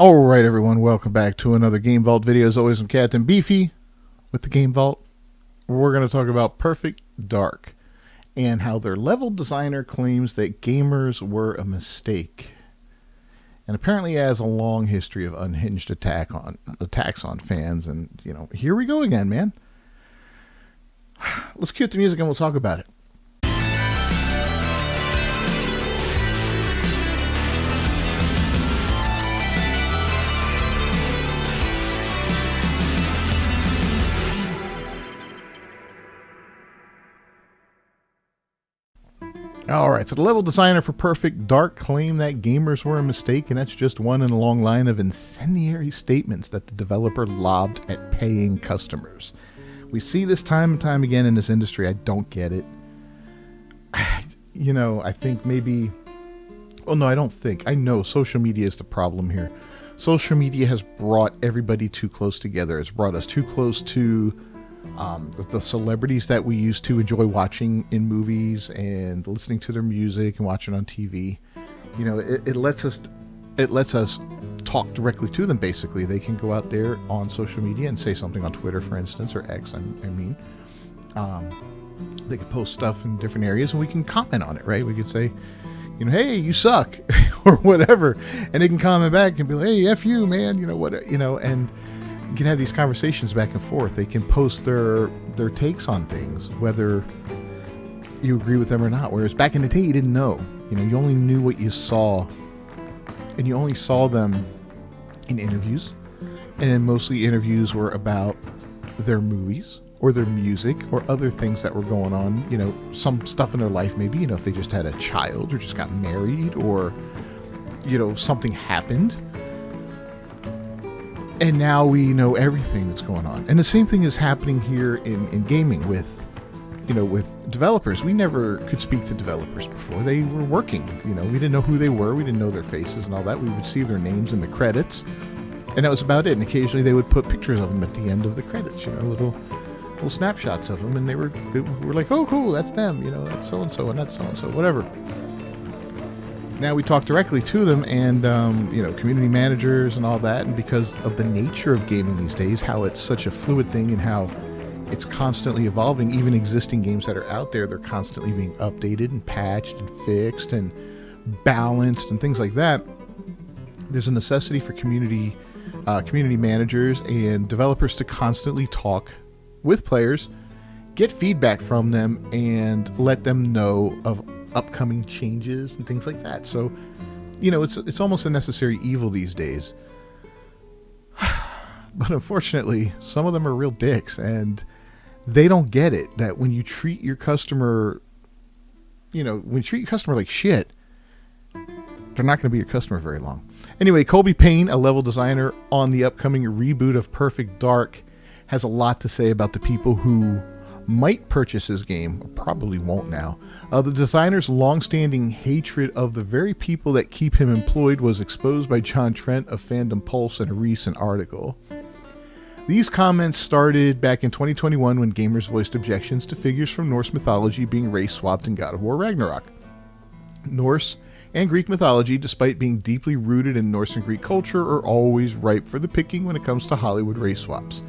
Alright everyone, welcome back to another Game Vault video. As always, I'm Captain Beefy with the Game Vault. We're going to talk about Perfect Dark and how their level designer claims that gamers were a mistake. And apparently has a long history of unhinged attacks on fans, and here we go again, man. Let's cue the music and we'll talk about it. Alright, so the level designer for Perfect Dark claimed that gamers were a mistake, and that's just one in a long line of incendiary statements that the developer lobbed at paying customers. We see this time and time again in this industry. I don't get it. I think maybe... Well, no, I don't think. I know social media is the problem here. Social media has brought everybody too close together. It's brought us too close to... the celebrities that we used to enjoy watching in movies and listening to their music and watching on TV. It lets us talk directly to them. Basically, they can go out there on social media and say something on Twitter, for instance, or X. They could post stuff in different areas and we can comment on it, right? We could say, hey, you suck, or whatever, and they can comment back and be like, hey, F you, man, and you can have these conversations back and forth. They can post their takes on things, whether you agree with them or not. Whereas back in the day, you didn't know. You only knew what you saw, and you only saw them in interviews. And mostly interviews were about their movies or their music or other things that were going on. Some stuff in their life, maybe, if they just had a child or just got married or, something happened. And now we know everything that's going on. And the same thing is happening here in gaming with developers. We never could speak to developers before. They were working. We didn't know who they were. We didn't know their faces and all that. We would see their names in the credits. And that was about it. And occasionally they would put pictures of them at the end of the credits, little snapshots of them. And we're like, oh, cool, that's them. That's so-and-so and that's so-and-so, whatever. Now we talk directly to them and, community managers and all that. And because of the nature of gaming these days, how it's such a fluid thing and how it's constantly evolving, even existing games that are out there, they're constantly being updated and patched and fixed and balanced and things like that. There's a necessity for community managers and developers to constantly talk with players, get feedback from them, and let them know of upcoming changes and things like that. So, it's almost a necessary evil these days. But unfortunately, some of them are real dicks, and they don't get it that when you treat your customer, like shit, they're not going to be your customer very long. Anyway, Colby Payne, a level designer on the upcoming reboot of Perfect Dark, has a lot to say about the people who might purchase his game, or probably won't now. The designer's long-standing hatred of the very people that keep him employed was exposed by John Trent of Fandom Pulse in a recent article. These comments started back in 2021 when gamers voiced objections to figures from Norse mythology being race-swapped in God of War Ragnarok. Norse and Greek mythology, despite being deeply rooted in Norse and Greek culture, are always ripe for the picking when it comes to Hollywood race swaps.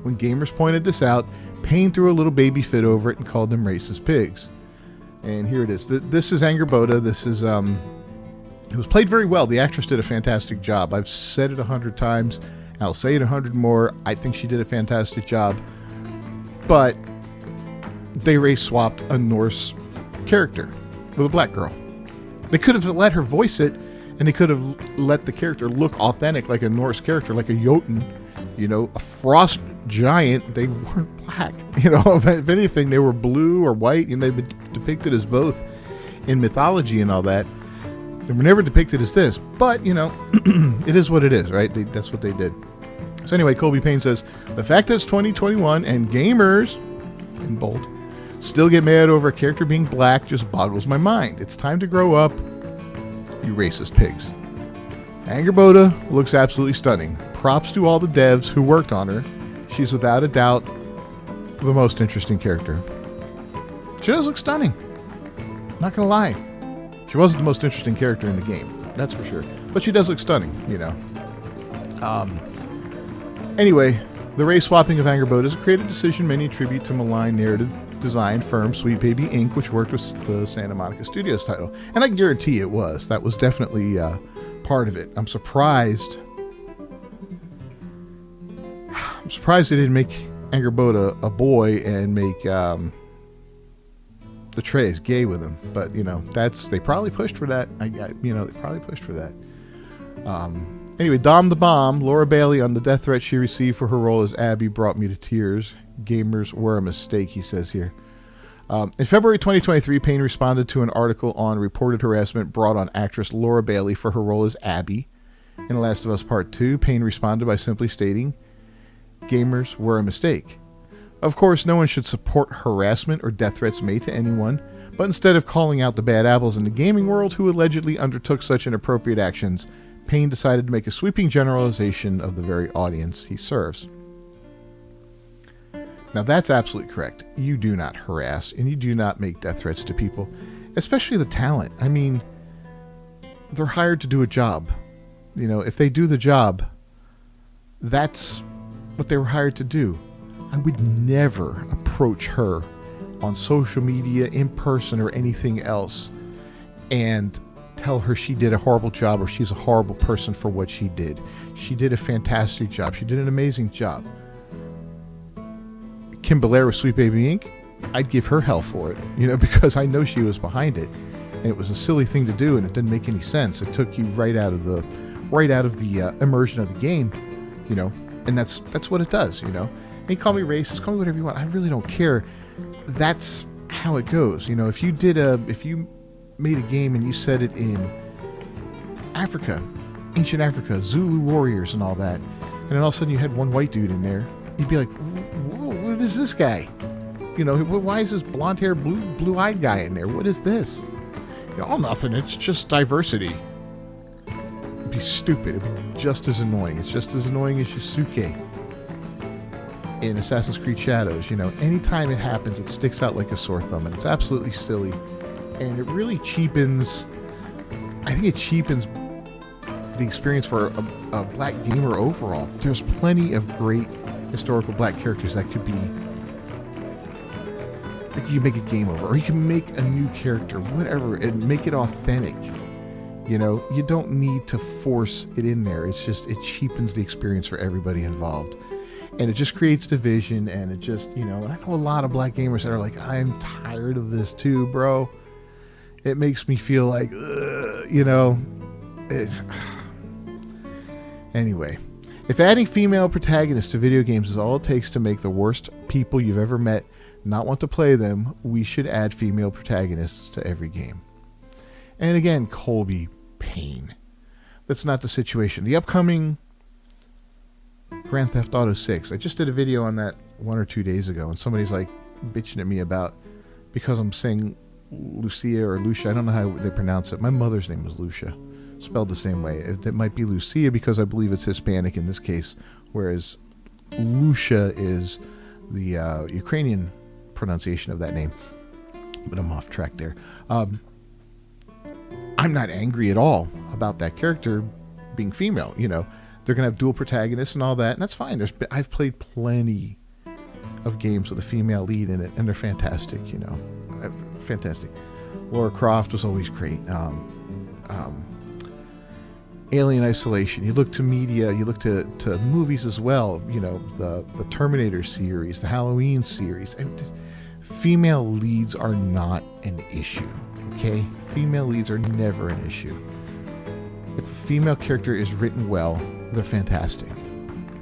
When gamers pointed this out, Payne threw a little baby fit over it and called them racist pigs. And here it is. This is Angerboda. This is, it was played very well. The actress did a fantastic job. I've said it 100 times. I'll say it 100 more. I think she did a fantastic job. But they race swapped a Norse character with a black girl. They could have let her voice it, and they could have let the character look authentic, like a Norse character, like a Jotun, a frost giant. They weren't black. If anything, they were blue or white, and they've been depicted as both in mythology and all that. They were never depicted as this, but it is what it is, right? That's what they did. So anyway, Colby Payne says, the fact that it's 2021 and gamers, in bold, still get mad over a character being black just boggles my mind. It's time to grow up, you racist pigs. Angerboda looks absolutely stunning. Props to all the devs who worked on her. She's without a doubt the most interesting character. She does look stunning. Not gonna lie. She wasn't the most interesting character in the game, that's for sure. But she does look stunning, Anyway, the race swapping of Angerboda is a creative decision many attribute to malign narrative design firm Sweet Baby Inc., which worked with the Santa Monica Studios title. And I can guarantee it was. That was definitely part of it. I'm surprised they didn't make Angerboda a boy and make the Trey's gay with him. But, they probably pushed for that. They probably pushed for that. Anyway, Dom the Bomb, Laura Bailey, on the death threat she received for her role as Abby brought me to tears. Gamers were a mistake, he says here. In February 2023, Payne responded to an article on reported harassment brought on actress Laura Bailey for her role as Abby in The Last of Us Part 2. Payne responded by simply stating, "Gamers were a mistake." Of course, no one should support harassment or death threats made to anyone, but instead of calling out the bad apples in the gaming world who allegedly undertook such inappropriate actions, Payne decided to make a sweeping generalization of the very audience he serves. Now, that's absolutely correct. You do not harass and you do not make death threats to people, especially the talent. I mean, they're hired to do a job. If they do the job, that's what they were hired to do. I would never approach her on social media, in person, or anything else and tell her she did a horrible job or she's a horrible person for what she did. She did a fantastic job. She did an amazing job. Kim Belair with Sweet Baby Inc., I'd give her hell for it, because I know she was behind it. And it was a silly thing to do and it didn't make any sense. It took you right out of the immersion of the game, and that's what it does, And you call me racist, call me whatever you want. I really don't care. That's how it goes. If you made a game and you set it in Africa, ancient Africa, Zulu warriors and all that, and then all of a sudden you had one white dude in there, you'd be like, whoa, what is this guy? Why is this blonde-haired, blue-eyed guy in there? What is this? Nothing. It's just diversity. It'd be stupid. It'd be just as annoying. It's just as annoying as Yusuke in Assassin's Creed Shadows. Anytime it happens, it sticks out like a sore thumb, and it's absolutely silly. And it really cheapens, I think it cheapens the experience for a black gamer overall. There's plenty of great historical black characters that could be, like, you can make a game over, or you can make a new character, whatever, and make it authentic. You don't need to force it in there. It's just, it cheapens the experience for everybody involved. And it just creates division, and it just, and I know a lot of black gamers that are like, I'm tired of this too, bro. It makes me feel like, Anyway, if adding female protagonists to video games is all it takes to make the worst people you've ever met not want to play them, we should add female protagonists to every game. And again, Colby Payne. That's not the situation. The upcoming Grand Theft Auto 6. I just did a video on that 1 or 2 days ago, and somebody's like bitching at me about, because I'm saying Lucia or Lucia, I don't know how they pronounce it. My mother's name was Lucia, spelled the same way. It might be Lucia because I believe it's Hispanic in this case, whereas Lucia is the Ukrainian pronunciation of that name. But I'm off track there. I'm not angry at all about that character being female. They're going to have dual protagonists and all that, and that's fine. I've played plenty of games with a female lead in it, and they're fantastic, fantastic. Lara Croft was always great. Alien Isolation. You look to media, you look to movies as well, the Terminator series, the Halloween series. Female leads are not an issue, okay? Female leads are never an issue. If a female character is written well, they're fantastic.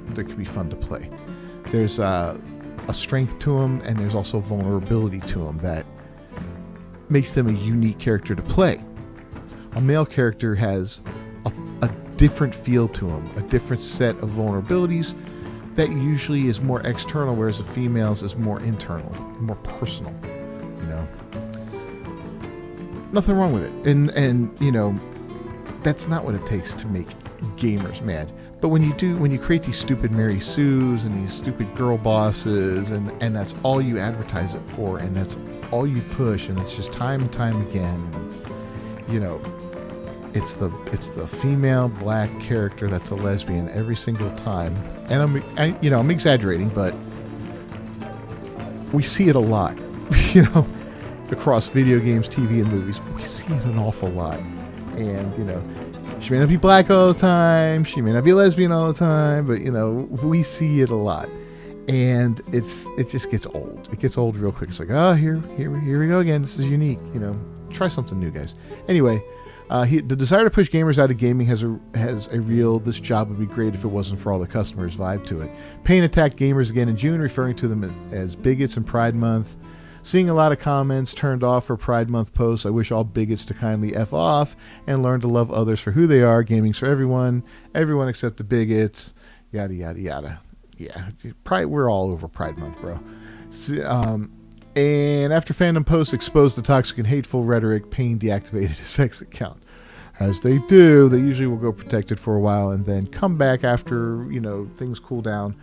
They can be fun to play. There's a strength to them, and there's also vulnerability to them that makes them a unique character to play. A male character has a different feel to him, a different set of vulnerabilities that usually is more external, whereas a female's is more internal, more personal. Nothing wrong with it, and that's not what it takes to make gamers mad. But when you create these stupid Mary Sues and these stupid girl bosses, and that's all you advertise it for, and that's all you push, and it's just time and time again, and it's, It's the female black character that's a lesbian every single time. And I'm exaggerating, but we see it a lot. Across video games, TV, and movies. We see it an awful lot. And, she may not be black all the time. She may not be a lesbian all the time. But, we see it a lot. And it just gets old. It gets old real quick. It's like, oh, here we go again. This is unique. Try something new, guys. Anyway, the desire to push gamers out of gaming has a real, this job would be great if it wasn't for all the customers vibe to it. Payne attacked gamers again in June, referring to them as bigots in Pride Month. Seeing a lot of comments turned off for Pride Month posts. I wish all bigots to kindly F off and learn to love others for who they are. Gaming's for everyone except the bigots. Yada, yada, yada. Yeah, we're all over Pride Month, bro. And after fandom posts exposed the toxic and hateful rhetoric, Payne deactivated his X account. As they do, they usually will go protected for a while and then come back after, things cool down.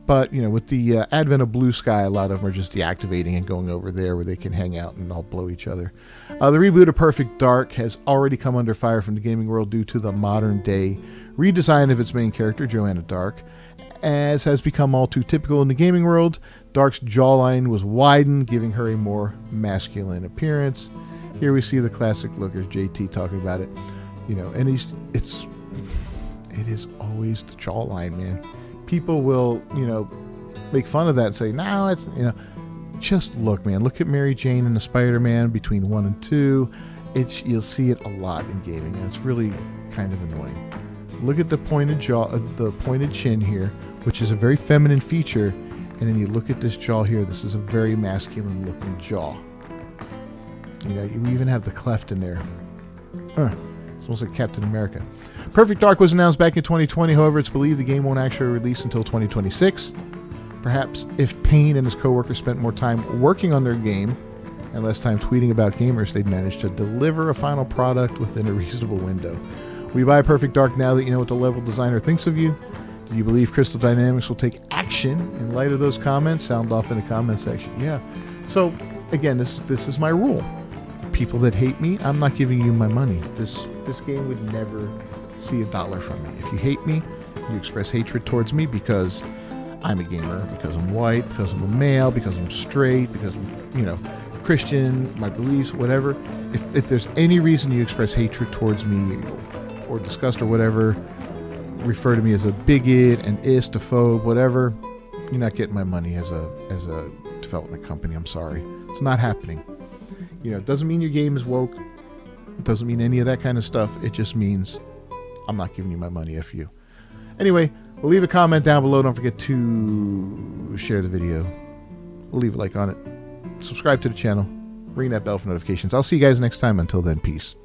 But, with the advent of Blue Sky, a lot of them are just deactivating and going over there where they can hang out and all blow each other. The reboot of Perfect Dark has already come under fire from the gaming world due to the modern day redesign of its main character, Joanna Dark. As has become all too typical in the gaming world, Dark's jawline was widened, giving her a more masculine appearance. Here we see the classic look as JT talking about it. And it is always the jawline, man. People will, make fun of that and say, no, it's, just look, man. Look at Mary Jane and the Spider-Man between 1 and 2. You'll see it a lot in gaming, and it's really kind of annoying. Look at the pointed jaw, the pointed chin here, which is a very feminine feature. And then you look at this jaw here. This is a very masculine looking jaw. You even have the cleft in there. It's almost like Captain America. Perfect Dark was announced back in 2020. However, it's believed the game won't actually release until 2026. Perhaps if Payne and his coworkers spent more time working on their game and less time tweeting about gamers, they'd manage to deliver a final product within a reasonable window. Will you buy Perfect Dark now that you know what the level designer thinks of you? Do you believe Crystal Dynamics will take action in light of those comments? Sound off in the comment section. Yeah. So, again, this is my rule. People that hate me, I'm not giving you my money. This game would never see $1 from me. If you hate me, you express hatred towards me because I'm a gamer, because I'm white, because I'm a male, because I'm straight, because I'm, Christian, my beliefs, whatever. If there's any reason you express hatred towards me or disgust or whatever, refer to me as a bigot, an istophobe, whatever, you're not getting my money as a development company. I'm sorry. It's not happening. It doesn't mean your game is woke. It doesn't mean any of that kind of stuff. It just means I'm not giving you my money, F you. Anyway, we'll leave a comment down below. Don't forget to share the video. Leave a like on it. Subscribe to the channel. Ring that bell for notifications. I'll see you guys next time. Until then, peace.